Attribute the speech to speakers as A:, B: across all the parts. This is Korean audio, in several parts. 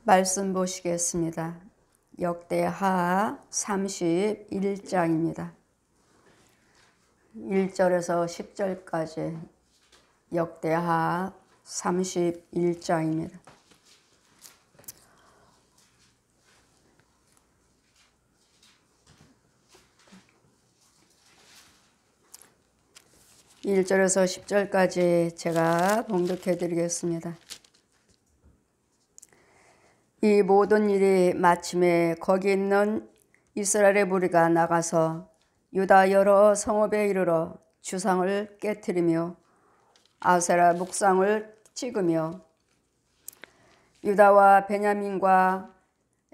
A: 말씀 보시겠습니다. 역대하 31장입니다. 1절에서 10절까지 역대하 31장입니다. (1절에서 10절까지) 제가 봉독해 드리겠습니다. 이 모든 일이 마침에 거기 있는 이스라엘의 무리가 나가서 유다 여러 성읍에 이르러 주상을 깨뜨리며 아세라 묵상을 찍으며 유다와 베냐민과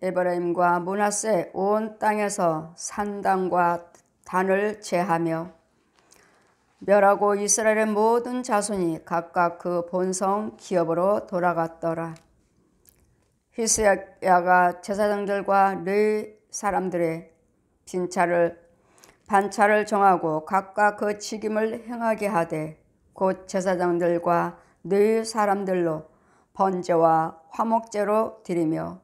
A: 에브라임과 므낫세 온 땅에서 산당과 단을 제하며 멸하고 이스라엘의 모든 자손이 각각 그 본성 기업으로 돌아갔더라. 히스야가 제사장들과 르이 사람들의 반차를 정하고 각각 그 직임을 행하게 하되 곧 제사장들과 르이 사람들로 번제와 화목제로 드리며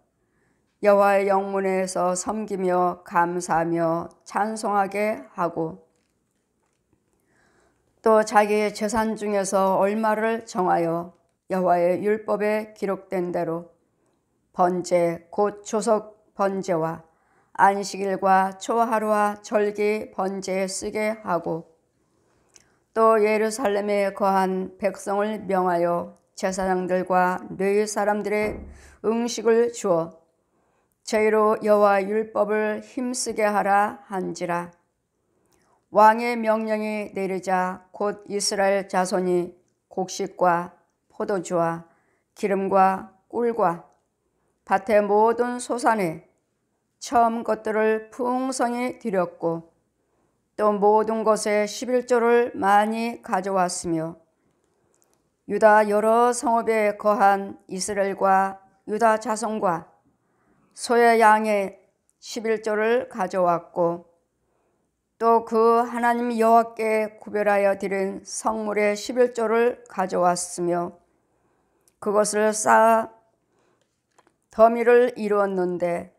A: 여호와의 영문에서 섬기며 감사하며 찬송하게 하고 또 자기의 재산 중에서 얼마를 정하여 여호와의 율법에 기록된 대로 번제 곧 조석 번제와 안식일과 초하루와 절기 번제에 쓰게 하고 또 예루살렘에 거한 백성을 명하여 제사장들과 르이 사람들의 음식을 주어 저희로 여호와 율법을 힘쓰게 하라 한지라. 왕의 명령이 내리자 곧 이스라엘 자손이 곡식과 포도주와 기름과 꿀과 밭의 모든 소산에 처음 것들을 풍성히 드렸고 또 모든 것에 11조를 많이 가져왔으며 유다 여러 성읍에 거한 이스라엘과 유다 자손과 소의 양의 11조를 가져왔고 또 그 하나님 여호와께 구별하여 드린 성물의 11조를 가져왔으며 그것을 쌓아 더미를 이루었는데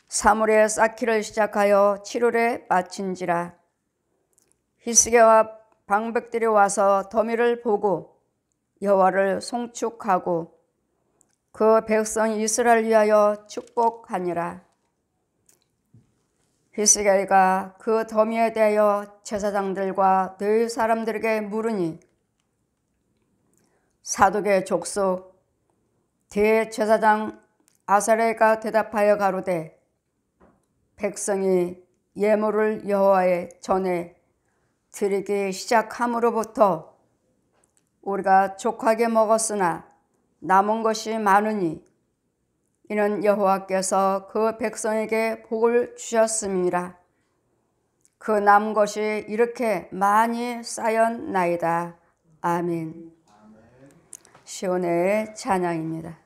A: 사물에 쌓기를 시작하여 7월에 마친지라. 히스기야와 방백들이 와서 더미를 보고 여호와를 송축하고 그 백성 이스라엘을 위하여 축복하니라. 히스기야가 그 더미에 대하여 제사장들과 르이 사람들에게 물으니 사독의 족속 대제사장 아사랴가 대답하여 가로되 백성이 예물을 여호와의 전에 드리기 시작함으로부터 우리가 족하게 먹었으나 남은 것이 많으니 이는 여호와께서 그 백성에게 복을 주셨음이라. 그 남은 것이 이렇게 많이 쌓였나이다. 아멘. 시온의 찬양입니다.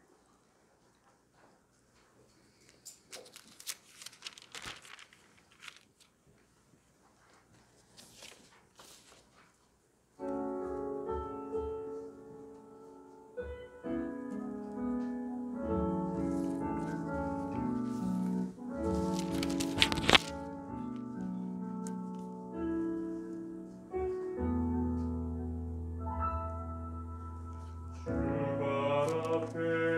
B: 주발 앞에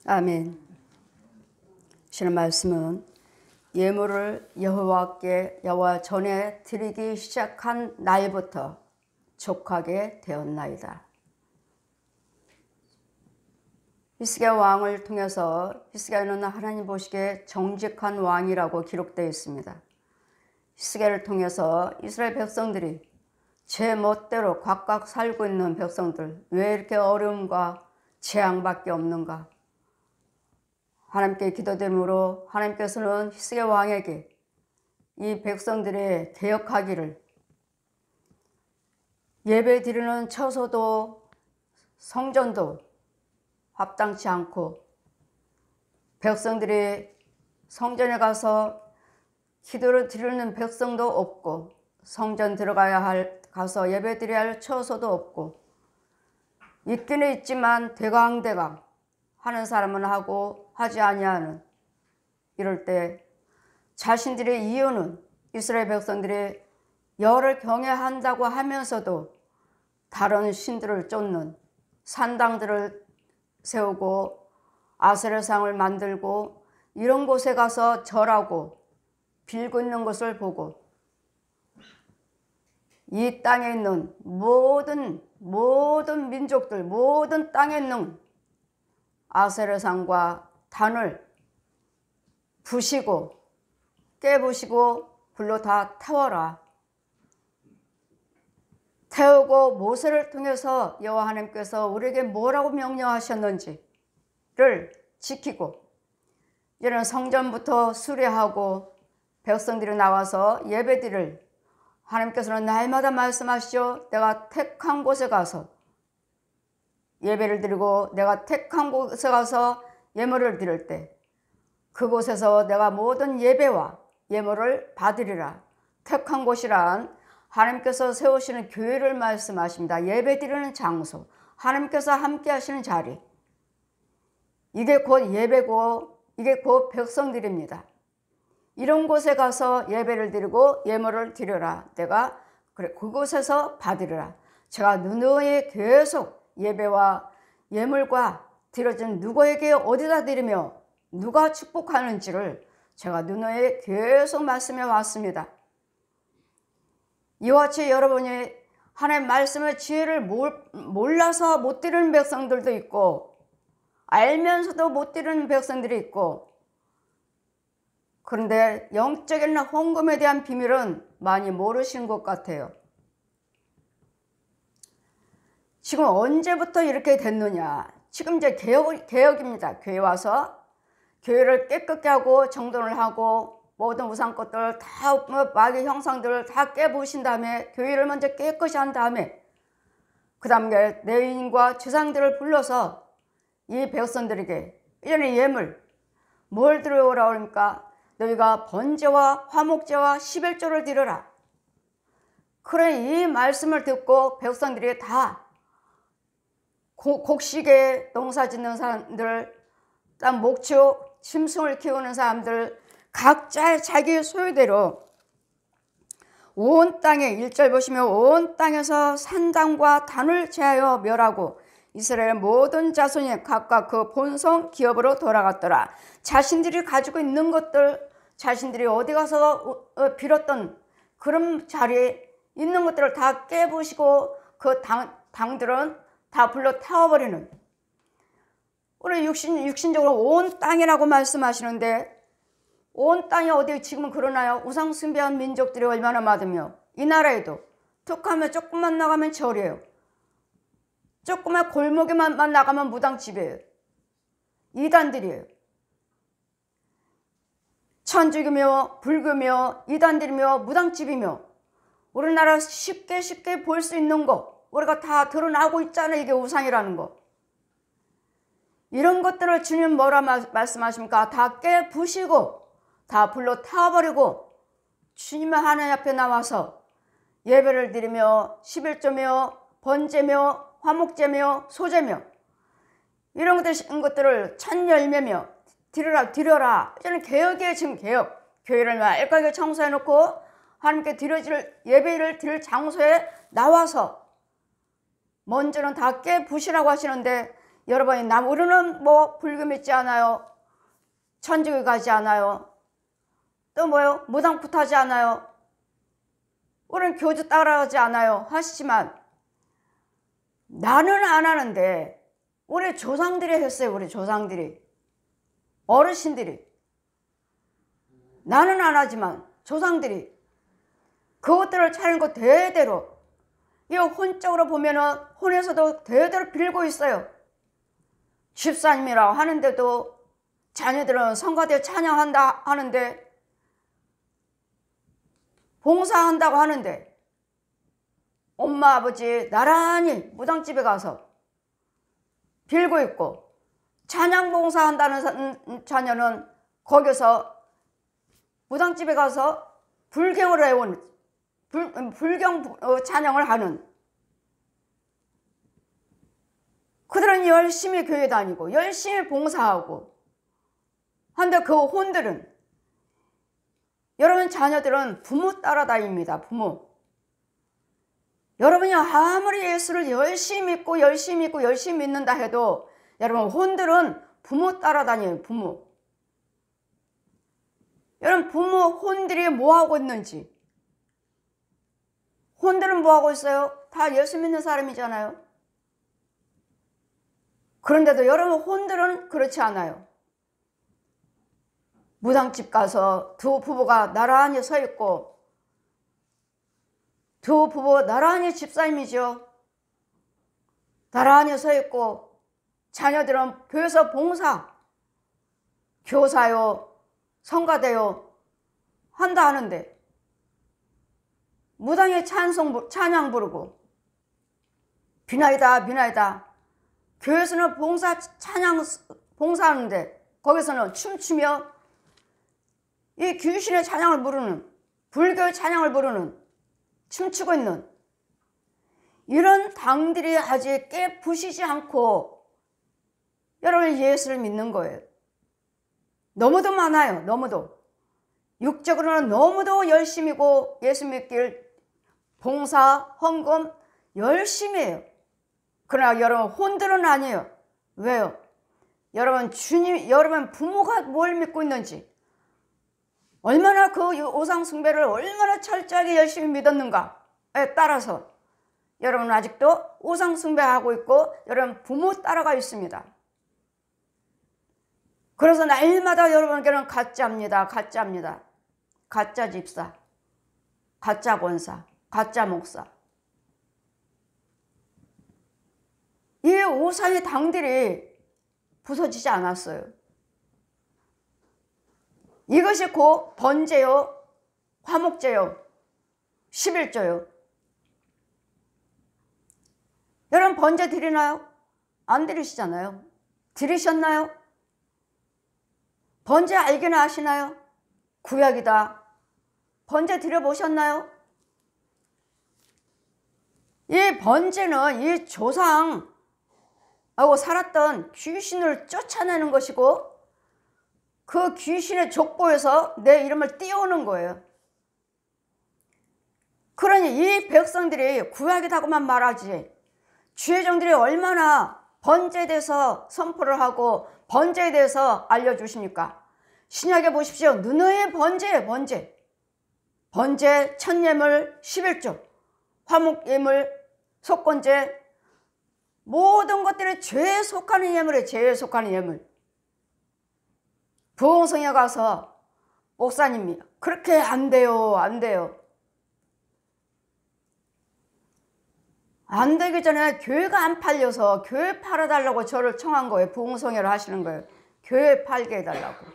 A: 아멘. 주는 말씀은 예물을 여호와 전에 드리기 시작한 날부터 족하게 되었나이다. 히스기야 왕을 통해서 히스기야는 하나님 보시기에 정직한 왕이라고 기록되어 있습니다. 히스기야를 통해서 이스라엘 백성들이 제 멋대로 각각 살고 있는 백성들, 왜 이렇게 어려움과 재앙밖에 없는가? 하나님께 기도됨으로 하나님께서는 히스기야 왕에게 이 백성들의 개혁하기를, 예배 드리는 처소도 성전도 합당치 않고 백성들이 성전에 가서 기도를 드리는 백성도 없고 성전 가서 예배 드려야 할 처소도 없고, 있기는 있지만 대강대강 하는 사람은 하고 하지 아니하는, 이럴 때 자신들의 이유는 이스라엘 백성들이 여를 경외한다고 하면서도 다른 신들을 쫓는, 산당들을 세우고 아세라상을 만들고 이런 곳에 가서 절하고 빌고 있는 것을 보고, 이 땅에 있는 모든 민족들, 모든 땅에 있는 아세라상과 단을 부시고 깨부시고 불로 다 태워라. 태우고 모세를 통해서 여호와 하나님께서 우리에게 뭐라고 명령하셨는지를 지키고, 이런 성전부터 수리하고 백성들이 나와서 예배드릴, 하나님께서는 날마다 말씀하시죠. 내가 택한 곳에 가서 예배를 드리고 내가 택한 곳에 가서 예물을 드릴 때 그곳에서 내가 모든 예배와 예물을 받으리라. 택한 곳이란 하나님께서 세우시는 교회를 말씀하십니다. 예배 드리는 장소, 하나님께서 함께 하시는 자리, 이게 곧 예배고 이게 곧 백성들입니다. 이런 곳에 가서 예배를 드리고 예물을 드려라. 내가 그래 그곳에서 받으리라. 제가 누누이 계속 예배와 예물과 드려진 누구에게 어디다 드리며 누가 축복하는지를 제가 누누이 계속 말씀해 왔습니다. 이와 같이 여러분이 하나님 말씀의 지혜를 몰라서 못 드리는 백성들도 있고, 알면서도 못 드리는 백성들이 있고, 그런데 영적인 헌금에 대한 비밀은 많이 모르신 것 같아요. 지금 언제부터 이렇게 됐느냐? 지금 이제 개혁입니다. 교회 와서 교회를 깨끗게 하고 정돈을 하고 모든 우상 것들 다 마귀 형상들을 다 깨부신 다음에 교회를 먼저 깨끗이 한 다음에 그 다음에 레위인과 제사장들을 불러서 이 백성들에게 이전에 예물 뭘 드려오라고 합니까? 너희가 번제와 화목제와 십일조를 드려라. 그래, 이 말씀을 듣고 백성들이 다 곡식에 농사 짓는 사람들, 땅 목축, 짐승을 키우는 사람들, 각자 자기 소유대로 온 땅에, 1절 보시면 온 땅에서 산당과 단을 제하여 멸하고 이스라엘 모든 자손이 각각 그 본성 기업으로 돌아갔더라. 자신들이 가지고 있는 것들, 자신들이 어디 가서 빌었던 그런 자리에 있는 것들을 다 깨부시고 그 당들은 다 불러 태워버리는, 우리 육신적으로 온 땅이라고 말씀하시는데 온 땅이 어디 지금은 그러나요? 우상 숭배한 민족들이 얼마나 많으며 이 나라에도 툭하면 조금만 나가면 절이에요. 조그만 골목에만 나가면 무당집이에요. 이단들이에요. 천주교며 불교며 이단들이며 무당집이며 우리나라 쉽게 볼 수 있는 거 우리가 다 드러나고 있잖아요. 이게 우상이라는 거. 이런 것들을 주님 뭐라 말씀하십니까? 다 깨부시고 다 불로 태워버리고 주님의 하나님 앞에 나와서 예배를 드리며 11조며 번제며 화목제며 소제며 이런 것들을 찬열매며 드려라. 저는 개혁이에요. 지금 개혁. 교회를 말끔하게 청소해놓고 하나님께 예배를 드릴 장소에 나와서 먼저는 다 깨부시라고 하시는데 여러분이 우리는 뭐 불교 믿지 않아요. 천주교 가지 않아요. 또 뭐요? 무당 굿하지 않아요. 우리는 교주 따라가지 않아요. 하시지만 나는 안 하는데 우리 조상들이 했어요. 우리 조상들이, 어르신들이. 나는 안 하지만 조상들이 그것들을 차리는 거 대대로, 이 혼적으로 보면은 혼에서도 대대로 빌고 있어요. 집사님이라고 하는데도 자녀들은 성가대 찬양한다 하는데, 봉사한다고 하는데 엄마 아버지 나란히 무당집에 가서 빌고 있고, 찬양 봉사한다는 자녀는 거기서 무당집에 가서 불경을 해온, 불경 찬양을 하는, 그들은 열심히 교회 다니고 열심히 봉사하고 한데 그 혼들은, 여러분 자녀들은 부모 따라다닙니다. 부모. 여러분이 아무리 예수를 열심히 믿고 열심히 믿고 열심히 믿는다 해도 여러분 혼들은 부모 따라다녀요. 부모. 여러분 부모 혼들이 뭐하고 있는지, 혼들은 뭐하고 있어요? 다 예수 믿는 사람이잖아요. 그런데도 여러분 혼들은 그렇지 않아요. 무당집 가서 두 부부가 나란히 서 있고, 두 부부 나란히 집사님이죠. 나란히 서 있고, 자녀들은 교회에서 봉사, 교사요, 성가대요 한다 하는데 무당의 찬양 부르고 비나이다 비나이다, 교회에서는 찬양 봉사하는데 거기서는 춤추며 이 귀신의 찬양을 부르는, 불교의 찬양을 부르는, 춤추고 있는 이런 당들이 아직 깨부시지 않고 여러분 예수를 믿는 거예요. 너무도 많아요. 너무도. 육적으로는 너무도 열심히고 예수 믿길 봉사, 헌금 열심히 해요. 그러나 여러분 혼들은 아니에요. 왜요? 여러분 주님, 여러분 부모가 뭘 믿고 있는지, 얼마나 그 우상 숭배를 얼마나 철저하게 열심히 믿었는가에 따라서 여러분은 아직도 우상 숭배하고 있고 여러분 부모 따라가 있습니다. 그래서 날마다 여러분에게는 가짜입니다. 가짜입니다. 가짜 집사, 가짜 권사, 가짜 목사. 이 우상의 당들이 부서지지 않았어요. 이것이 곧 번제요, 화목제요, 11조요. 여러분 번제 드리나요? 안 드리시잖아요. 드리셨나요? 번제 알기는 아시나요? 구약이다. 번제 드려보셨나요? 이 번제는 이 조상하고 살았던 귀신을 쫓아내는 것이고, 그 귀신의 족보에서 내 이름을 띄우는 거예요. 그러니 이 백성들이 구약이다고만 말하지, 주의종들이 얼마나 번제에 대해서 선포를 하고 번제에 대해서 알려주십니까? 신약에 보십시오. 느느의 번제예요. 번제. 번제, 첫예물, 11조, 화목예물, 속건제, 모든 것들이 죄에 속하는 예물이에요. 죄에 속하는 예물. 부흥성에 가서 목사님이 그렇게 안 돼요. 안 돼요. 안 되기 전에 교회가 안 팔려서 교회 팔아달라고 저를 청한 거예요. 부흥성회를 하시는 거예요. 교회 팔게 해달라고.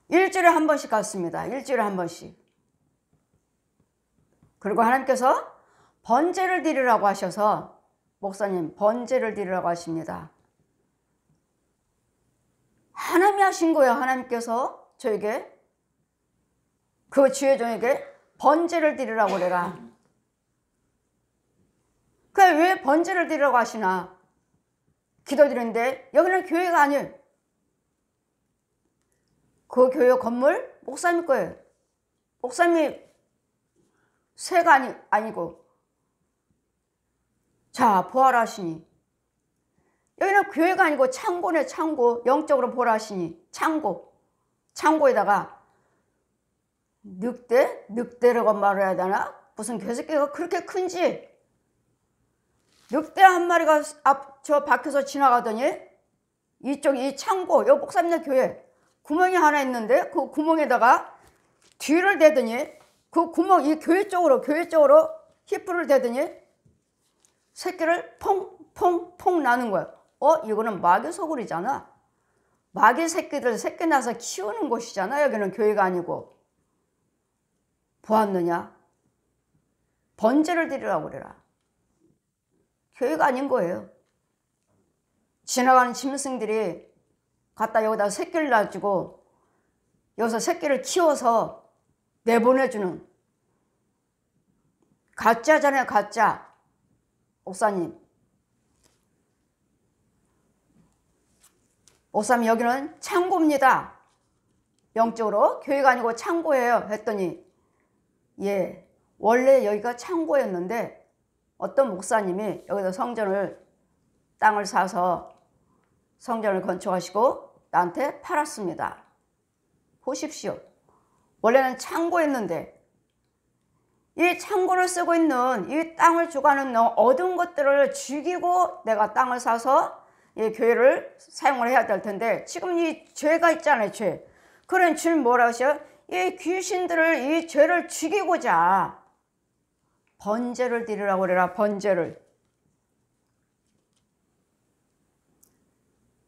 A: 일주일에 한 번씩 갔습니다. 일주일에 한 번씩. 그리고 하나님께서 번제를 드리라고 하셔서, 목사님 번제를 드리라고 하십니다. 하나님이 하신 거예요. 하나님께서 저에게, 그 주의종에게 번제를 드리라고 내가. 왜 번제를 드리라고 하시나? 기도드리는데 여기는 교회가 아니에요. 그 교회 건물 목사님 거예요. 목사님이 새가 아니고. 자, 부활하시니 여기는 교회가 아니고 창고네, 창고. 영적으로 보라 하시니 창고. 창고에다가 늑대? 늑대라고 말해야 되나? 무슨 개새끼가 그렇게 큰지. 늑대 한 마리가 저 밖에서 지나가더니 이쪽 이 창고, 요 목사님네 교회 구멍이 하나 있는데 그 구멍에다가 뒤를 대더니 그 구멍 이 교회 쪽으로 히프를 대더니 새끼를 퐁퐁퐁 나는 거야. 이거는 마귀 소굴이잖아. 마귀 새끼들 새끼 나서 키우는 곳이잖아. 여기는 교회가 아니고. 보았느냐? 번제를 드리라고 그래라. 교회가 아닌 거예요. 지나가는 짐승들이 갖다 여기다 새끼를 놔주고 여기서 새끼를 키워서 내보내주는 가짜잖아요. 가짜. 목사님 여기는 창고입니다. 영적으로 교회가 아니고 창고예요. 했더니 예, 원래 여기가 창고였는데 어떤 목사님이 여기다 땅을 사서 성전을 건축하시고 나한테 팔았습니다. 보십시오. 원래는 창고였는데 이 창고를 쓰고 있는 이 땅을 주관하는 얻은 것들을 죽이고 내가 땅을 사서 이 교회를 사용을 해야 될 텐데 지금 이 죄가 있잖아요. 죄. 그런 주님 뭐라 하셔? 이 귀신들을 이 죄를 죽이고자 번제를 드리라고 그래라. 번제를.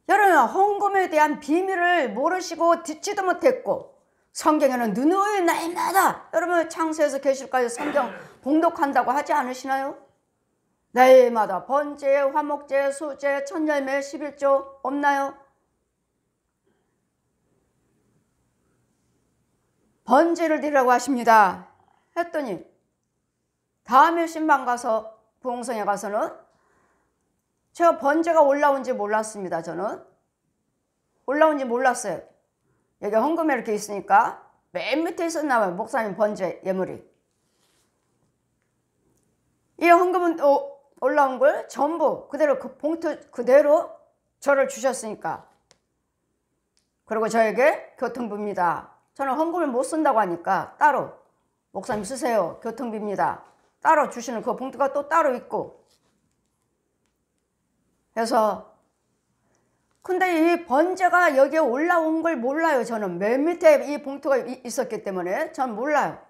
A: 여러분 헌금에 대한 비밀을 모르시고 듣지도 못했고 성경에는 누누이 날마다 여러분 창세에서 계시록까지 성경 봉독한다고 하지 않으시나요? 날마다 번제, 화목제, 수제, 천열매, 11조 없나요? 번제를 드리라고 하십니다. 했더니 다음에 신방 가서 부흥성에 가서는 제가 번제가 올라온지 몰랐습니다. 저는 올라온지 몰랐어요. 여기 헌금에 이렇게 있으니까 맨 밑에 있었나 봐요. 목사님 번제 예물이. 이 헌금은 올라온 걸 전부 그대로 그 봉투 그대로 저를 주셨으니까. 그리고 저에게 교통비입니다. 저는 헌금을 못 쓴다고 하니까 따로 목사님 쓰세요. 교통비입니다. 따로 주시는 그 봉투가 또 따로 있고. 그래서 근데 이 번제가 여기에 올라온 걸 몰라요. 저는 맨 밑에 이 봉투가 있었기 때문에 전 몰라요.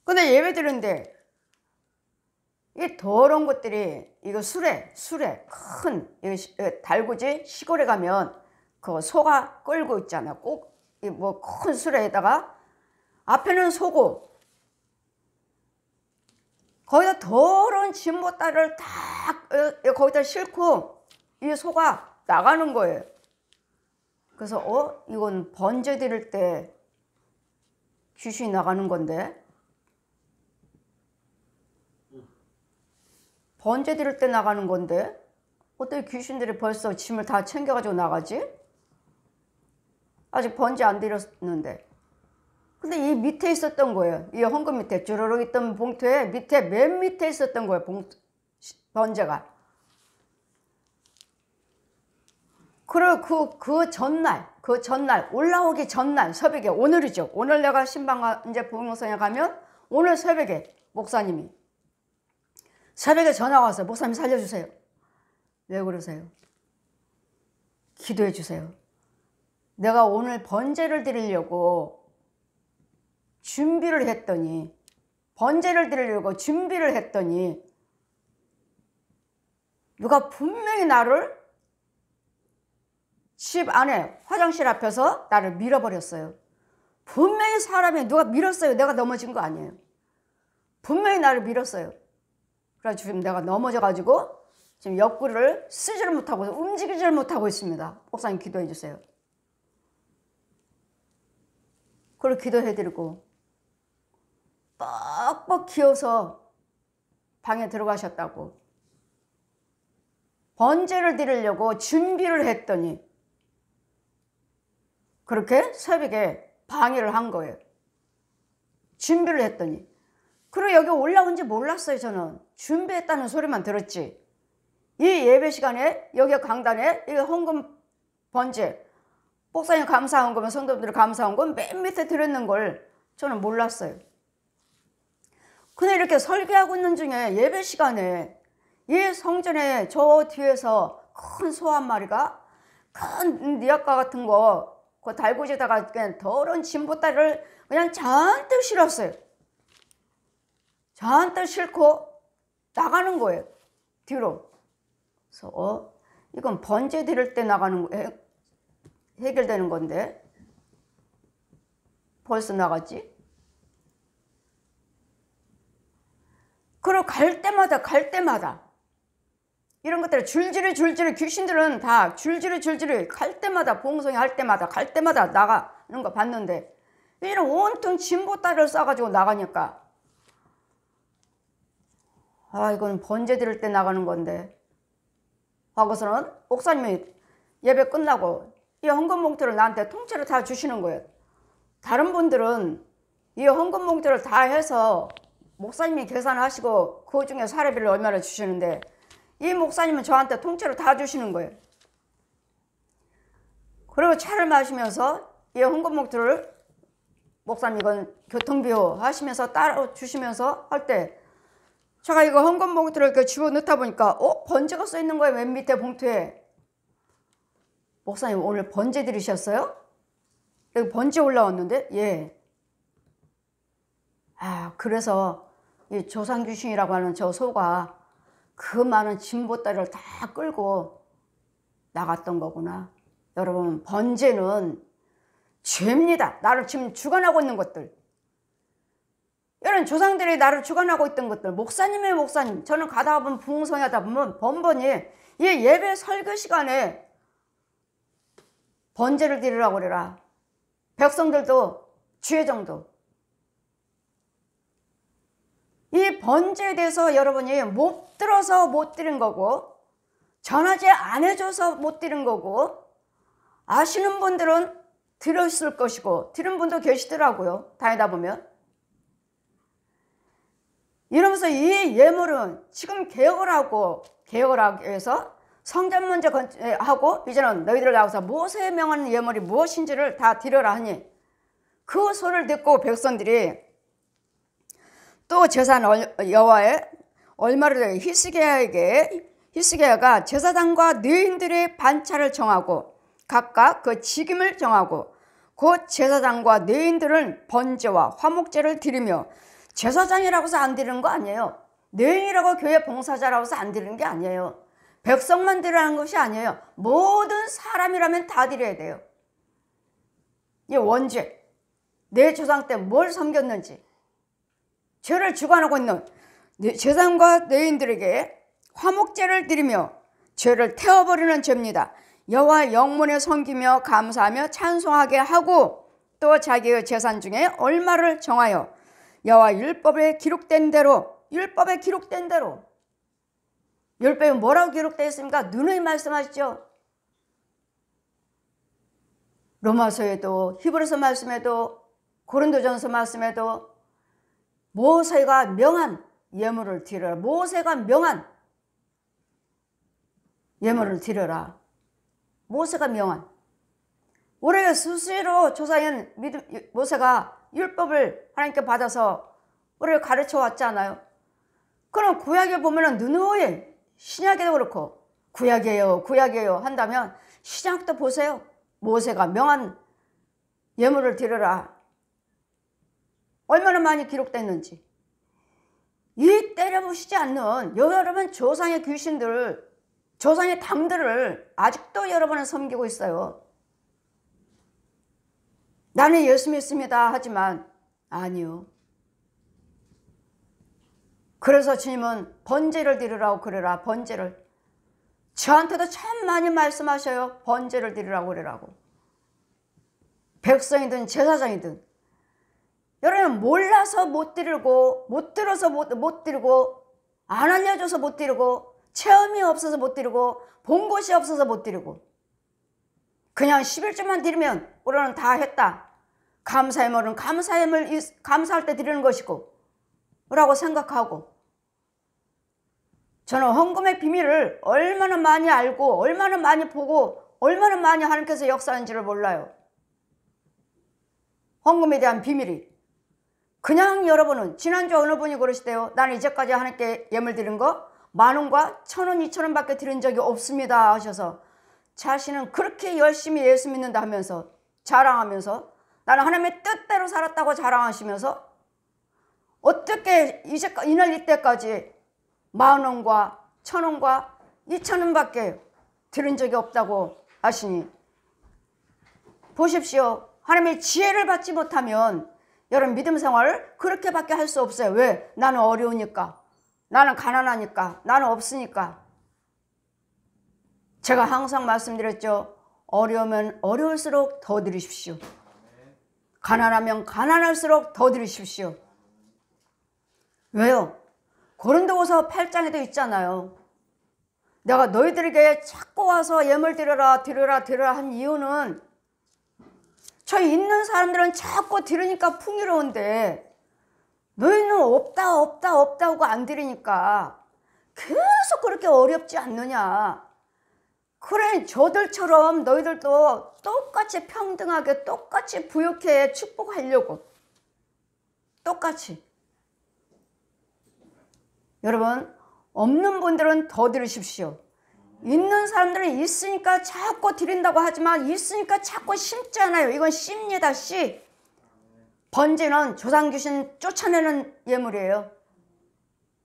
A: 근데 예배 드리는데 이 더러운 것들이 이거 술에 큰 달구지 시골에 가면 그 소가 끌고 있잖아요. 꼭 뭐 큰 술에다가 앞에는 소고 거기다 더러운 진보따를 다 거기다 싣고 이 소가 나가는 거예요. 그래서 이건 번제 드릴 때 귀신이 나가는 건데 번제 드릴 때 나가는 건데 어떻게 귀신들이 벌써 짐을 다 챙겨가지고 나가지? 아직 번제 안 드렸는데. 근데 이 밑에 있었던 거예요. 이 헌금 밑에 주르륵 있던 봉투에 맨 밑에 있었던 거예요. 번제가. 그리고 그 전날 올라오기 전날 새벽에 오늘이죠. 오늘 내가 신방 이제 부흥성에 가면 오늘 새벽에 목사님이 새벽에 전화 와서 목사님 살려주세요. 왜 그러세요? 기도해 주세요. 내가 오늘 번제를 드리려고 준비를 했더니 누가 분명히 나를 집 안에 화장실 앞에서 나를 밀어버렸어요. 분명히 사람이 누가 밀었어요. 내가 넘어진 거 아니에요. 분명히 나를 밀었어요. 그래서 지금 내가 넘어져가지고 지금 옆구리를 쓰지를 못하고 움직이지를 못하고 있습니다. 목사님 기도해 주세요. 그걸 기도해드리고 뻑뻑 기어서 방에 들어가셨다고. 번제를 드리려고 준비를 했더니 그렇게 새벽에 방해를 한 거예요. 준비를 했더니. 그리고 여기 올라온지 몰랐어요. 저는 준비했다는 소리만 들었지. 이 예배 시간에 여기 강단에 이 헌금 번제 목사님 감사한 거면 성도들이 감사한 건 맨 밑에 들어있는 걸 저는 몰랐어요. 근데 이렇게 설교하고 있는 중에 예배 시간에 이 성전에 저 뒤에서 큰 소 한 마리가 큰 니아까 같은 거 그 달구지다가 그냥 더러운 진보다리를 그냥 잔뜩 실었어요. 잔뜩 싣고 나가는 거예요. 뒤로. 그래서 이건 번제 드릴 때 나가는 거 해결되는 건데 벌써 나갔지? 그리고 갈 때마다 이런 것들을 줄줄이 귀신들은 다 줄줄이 갈 때마다 봉송이 할 때마다 갈 때마다 나가는 거 봤는데 이런 온통 진보다리를 싸가지고 나가니까 이건 번제 드릴 때 나가는 건데 하고서는 목사님이 예배 끝나고 이 헌금 봉투를 나한테 통째로 다 주시는 거예요. 다른 분들은 이 헌금 봉투를 다 해서 목사님이 계산하시고 그 중에 사례비를 얼마나 주시는데 이 목사님은 저한테 통째로 다 주시는 거예요. 그리고 차를 마시면서 이 헌금 봉투를 목사님 이건 교통비요 하시면서 따로 주시면서 할 때 제가 이거 헌금 봉투를 이렇게 집어넣다 보니까 번제가 써 있는 거예요. 맨 밑에 봉투에. 목사님 오늘 번제 드리셨어요? 여기 번제 올라왔는데 예. 그래서 이 조상귀신이라고 하는 저 소가 그 많은 진보다리를 다 끌고 나갔던 거구나. 여러분 번제는 죄입니다. 나를 지금 주관하고 있는 것들. 이런 조상들이 나를 주관하고 있던 것들. 목사님의 목사님. 저는 가다 보면 부흥성하다 보면 번번이 이 예배 설교 시간에 번제를 드리라고 그래라. 백성들도 주의정도. 이 번제에 대해서 여러분이 못 들어서 못 드린 거고 전하지 안 해줘서 못 드린 거고 아시는 분들은 들었을 것이고 들은 분도 계시더라고요. 다니다 보면. 이러면서 이 예물은 지금 개혁을 하기 위해서 성전 먼저 하고 이제는 너희들 나와서 모세에 명하는 예물이 무엇인지를 다 드려라 하니 그 소리를 듣고 백성들이 또 제사장 여호와의 얼마를 히스기야가 제사장과 느인들의 반차를 정하고 각각 그 직임을 정하고 곧 제사장과 느인들은 번제와 화목제를 드리며 제사장이라고 해서 안 드리는 거 아니에요. 느인이라고 교회 봉사자라고 해서 안 드리는 게 아니에요. 백성만 드리라는 것이 아니에요. 모든 사람이라면 다 드려야 돼요. 이 원죄, 내 조상 때 뭘 섬겼는지 죄를 주관하고 있는 제사장과 느인들에게 화목제를 드리며 죄를 태워버리는 죄입니다. 여호와 영문에 섬기며 감사하며 찬송하게 하고 또 자기의 재산 중에 얼마를 정하여 여호와 율법에 기록된 대로 율법에 뭐라고 기록되어 있습니까? 누누이 말씀하시죠. 로마서에도 히브리서 말씀에도 고린도전서 말씀에도 모세가 명한 예물을 드려라. 모세가 명한 예물을 드려라. 모세가 명한. 우리가 스스로 조사인 모세가 율법을 하나님께 받아서 우리를 가르쳐 왔잖아요. 그럼 구약에 보면은 누누이 신약에도 그렇고 구약이에요 한다면 신약도 보세요. 모세가 명한 예물을 드려라. 얼마나 많이 기록됐는지. 이 때려부시지 않는 여러분 조상의 귀신들, 조상의 당들을 아직도 여러분은 섬기고 있어요. 나는 예수 믿습니다 하지만 아니요. 그래서 주님은 번제를 드리라고 그래라. 번제를. 저한테도 참 많이 말씀하셔요. 번제를 드리라고 그래라고. 백성이든 제사장이든 여러분 몰라서 못 드리고 못 들어서 못 드리고 안 알려줘서 못 드리고 체험이 없어서 못 드리고 본 곳이 없어서 못 드리고 그냥 11조만 드리면 우리는 다 했다. 감사의 물은 감사할 때 드리는 것이고 라고 생각하고 저는 헌금의 비밀을 얼마나 많이 알고 얼마나 많이 보고 얼마나 많이 하나님께서 역사하는지를 몰라요. 헌금에 대한 비밀이. 그냥 여러분은 지난주 어느 분이 그러시대요. 나는 이제까지 하나님께 예물 드린 거 10,000원과 1,000원, 2,000원 밖에 드린 적이 없습니다 하셔서 자신은 그렇게 열심히 예수 믿는다 하면서 자랑하면서 나는 하나님의 뜻대로 살았다고 자랑하시면서 어떻게 이날 이때까지 10,000원과 1,000원과 2,000원 밖에 드린 적이 없다고 하시니 보십시오. 하나님의 지혜를 받지 못하면 여러분 믿음 생활을 그렇게밖에 할 수 없어요. 왜? 나는 어려우니까. 나는 가난하니까. 나는 없으니까. 제가 항상 말씀드렸죠. 어려우면 어려울수록 더 드리십시오. 가난하면 가난할수록 더 드리십시오. 왜요? 고린도후서 8장에도 있잖아요. 내가 너희들에게 자꾸 와서 예물 드려라 한 이유는 저희 있는 사람들은 자꾸 드리니까 풍요로운데 너희는 없다 하고 안 드리니까 계속 그렇게 어렵지 않느냐. 그래 저들처럼 너희들도 똑같이 평등하게 똑같이 부유하게 축복하려고 똑같이. 여러분 없는 분들은 더 드리십시오. 있는 사람들은 있으니까 자꾸 드린다고 하지만 있으니까 자꾸 심지 않아요. 이건 씨입니다. 씨. 번제는 조상 귀신 쫓아내는 예물이에요.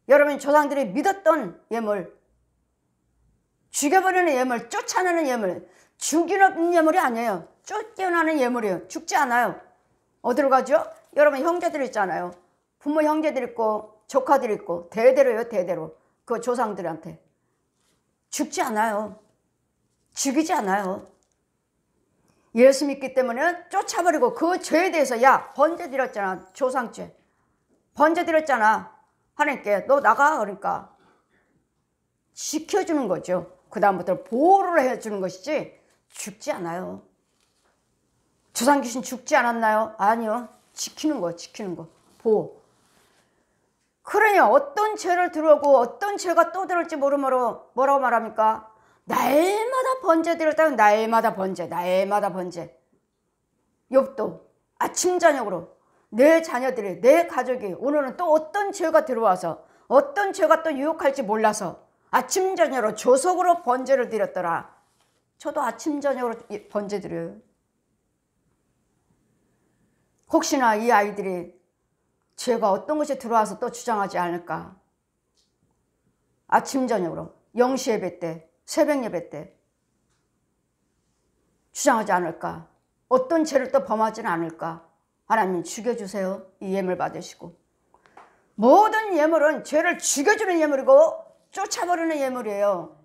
A: 여러분 조상들이 믿었던 예물, 죽여버리는 예물, 쫓아내는 예물, 죽이는 예물이 아니에요. 쫓겨나는 예물이에요. 죽지 않아요. 어디로 가죠? 여러분 형제들 있잖아요. 부모 형제들 있고 조카들 있고 대대로요. 대대로 그 조상들한테 죽지 않아요. 죽이지 않아요. 예수 믿기 때문에 쫓아버리고 그 죄에 대해서 야 번제 드렸잖아. 조상죄 번제 드렸잖아. 하나님께 너 나가. 그러니까 지켜주는 거죠. 그 다음부터 보호를 해주는 것이지 죽지 않아요. 조상 귀신 죽지 않았나요? 아니요. 지키는 거 지키는 거 보호. 그러니 어떤 죄를 들어오고 어떤 죄가 또 들을지 모르므로 뭐라고 말합니까? 날마다 번제 드렸다면 날마다 번제. 욥도 아침 저녁으로 내 자녀들이 내 가족이 오늘은 또 어떤 죄가 들어와서 어떤 죄가 또 유혹할지 몰라서 아침 저녁으로 조석으로 번제를 드렸더라. 저도 아침 저녁으로 번제 드려요. 혹시나 이 아이들이 죄가 어떤 것이 들어와서 또 주장하지 않을까. 아침 저녁으로 0시 예배 때 새벽 예배 때 주장하지 않을까. 어떤 죄를 또 범하지는 않을까. 하나님 죽여주세요. 이 예물 받으시고. 모든 예물은 죄를 죽여주는 예물이고 쫓아버리는 예물이에요.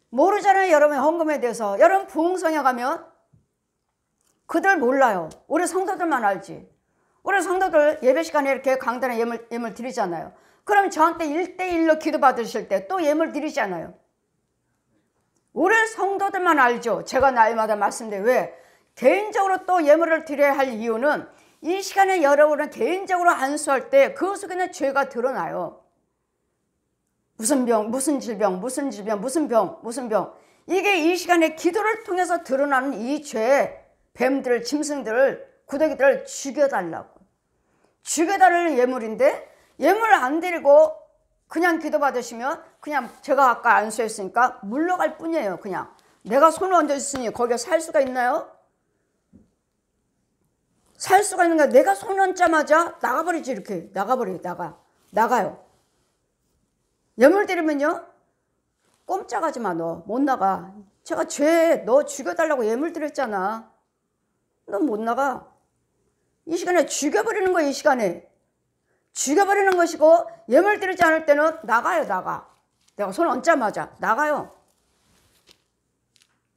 A: 모르잖아요. 여러분 헌금에 대해서. 여러분 부흥성에 가면 그들 몰라요. 우리 성도들만 알지. 우리 성도들 예배 시간에 이렇게 강단에 예물 드리잖아요. 그럼 저한테 1대1로 기도 받으실 때 또 예물 드리잖아요. 우리 성도들만 알죠. 제가 날마다 말씀드려요. 왜? 개인적으로 또 예물을 드려야 할 이유는 이 시간에 여러분은 개인적으로 안수할 때 그 속에는 죄가 드러나요. 무슨 병, 무슨 질병, 무슨 병. 이게 이 시간에 기도를 통해서 드러나는 이 죄, 뱀들, 짐승들, 구더기들을 죽여달라는 예물인데 예물을 안 드리고 그냥 기도 받으시면 그냥 제가 아까 안수했으니까 물러갈 뿐이에요. 그냥 내가 손을 얹어 있으니 거기에 살 수가 있나요? 살 수가 있는가? 내가 손 얹자마자 나가버리지. 이렇게 나가요. 예물 드리면요 꼼짝하지 마. 너 못 나가. 제가 너 죽여달라고 예물 드렸잖아. 너 못 나가. 이 시간에 죽여버리는 거예요. 이 시간에 죽여버리는 것이고 예물 드리지 않을 때는 나가요. 내가 손 얹자마자 나가요.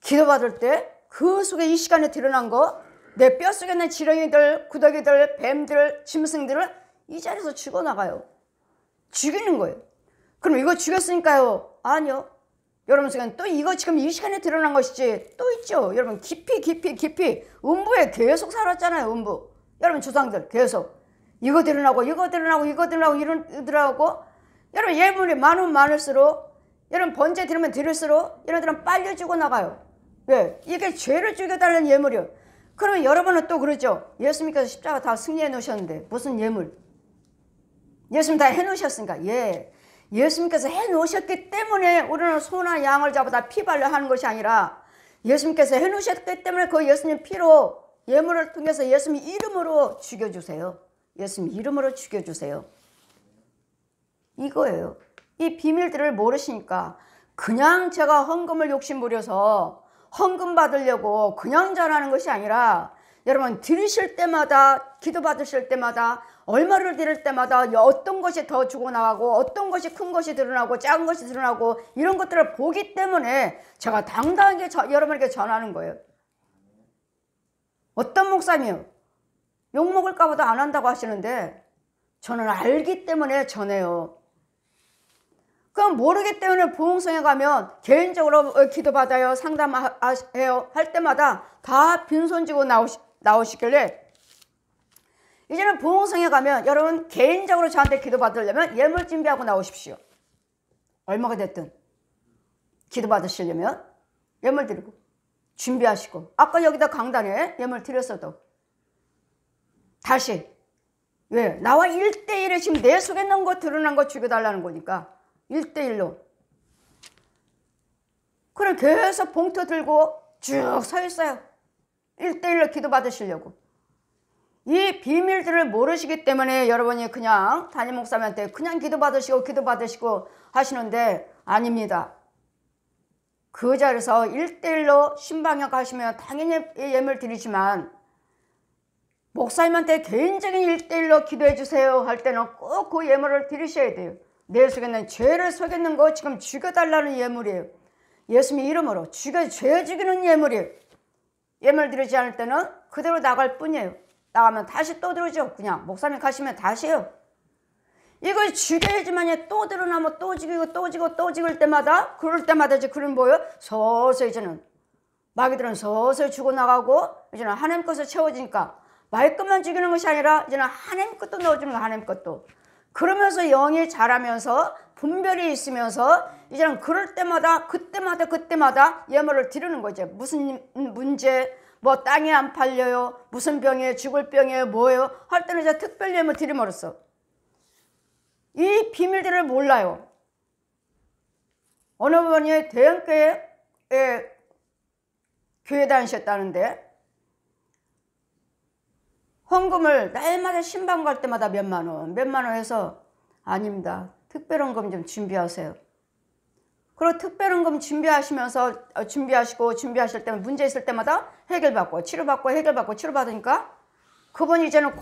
A: 기도받을 때 그 속에 이 시간에 드러난 거 내 뼛속에 있는 지렁이들, 구더기들, 뱀들, 짐승들을 이 자리에서 죽어나가요. 죽이는 거예요. 그럼 이거 죽였으니까요? 아니요. 여러분 속에는 또 이거 지금 이 시간에 드러난 것이지 또 있죠. 여러분 깊이 음부에 계속 살았잖아요. 여러분 조상들 계속 이거 드러나고 이러더라고. 여러분 예물이 많으면 많을수록, 여러분 번제 드리면 드릴수록 얘네들은 빨리 죽어나가요. 왜? 이게 죄를 죽여달라는 예물이요. 그러면 여러분은 또 그러죠. 예수님께서 십자가 다 승리해 놓으셨는데 무슨 예물? 예수님 다 해놓으셨으니까. 예, 예수님께서 해놓으셨기 때문에 우리는 소나 양을 잡아다 피 발려 하는 것이 아니라, 예수님께서 해놓으셨기 때문에 그 예수님 피로, 예물을 통해서 예수님 이름으로 죽여주세요. 예수님 이름으로 죽여주세요. 이거예요. 이 비밀들을 모르시니까 그냥 제가 헌금을 욕심부려서 헌금 받으려고 그냥 전하는 것이 아니라, 여러분 드리실 때마다, 기도 받으실 때마다, 얼마를 드릴 때마다 어떤 것이 더 주고 나가고 어떤 것이 큰 것이 드러나고 작은 것이 드러나고 이런 것들을 보기 때문에 제가 당당하게 여러분에게 전하는 거예요. 어떤 목사님이요, 욕먹을까 봐도 안 한다고 하시는데 저는 알기 때문에 전해요. 그럼 모르기 때문에 부흥성에 가면 개인적으로 기도받아요, 상담해요 할 때마다 다 빈손 쥐고 나오시길래, 이제는 부흥성에 가면 여러분 개인적으로 저한테 기도받으려면 예물 준비하고 나오십시오. 얼마가 됐든 기도받으시려면 예물 드리고 준비하시고, 아까 여기다 강단에 예물 드렸어도 다시, 왜? 나와 1대1에 지금 내 속에 있는 거 드러난 거 죽여달라는 거니까 1대1로. 그럼 계속 봉투 들고 쭉 서 있어요. 1대1로 기도 받으시려고. 이 비밀들을 모르시기 때문에 여러분이 그냥 담임 목사님한테 그냥 기도 받으시고 하시는데, 아닙니다. 그 자리에서 1대1로 신방역 하시면 당연히 예물 드리지만, 목사님한테 개인적인 1대1로 기도해 주세요 할 때는 꼭 그 예물을 드리셔야 돼요. 내 속에 있는 죄를 속였는 거 지금 죽여달라는 예물이에요. 예수님 이름으로 죄 죽이는 예물이에요. 예물 드리지 않을 때는 그대로 나갈 뿐이에요. 나가면 다시 또 들어오죠. 그냥 목사님 가시면 다시요. 이걸 죽여야지만 또 드러나면 또 죽이고 또 죽일 때마다, 그럴 때마다 이제 그런 뭐예요? 서서히 이제는 마귀들은 서서히 죽어나가고, 이제는 하나님 것을 채워지니까 말끝만 죽이는 것이 아니라 이제는 하나님 것도 넣어주는 거예요. 하나님 것도. 그러면서 영이 자라면서 분별이 있으면서 이제는 그럴 때마다 그때마다 예물을 드리는 거죠. 무슨 문제, 뭐 땅이 안 팔려요, 무슨 병이에요, 죽을 병이에요, 뭐예요 할 때는 이제 특별 예물 드림으로써 이 비밀들을 몰라요. 어느 분이 대형교회에 교회 다니셨다는데, 헌금을 날마다 신방 갈 때마다 몇만 원 해서, 아닙니다, 특별헌금 좀 준비하세요. 그리고 특별헌금 준비하실 때면 문제 있을 때마다 해결받고 치료받고 해결받고 치료받으니까 그분이 이제는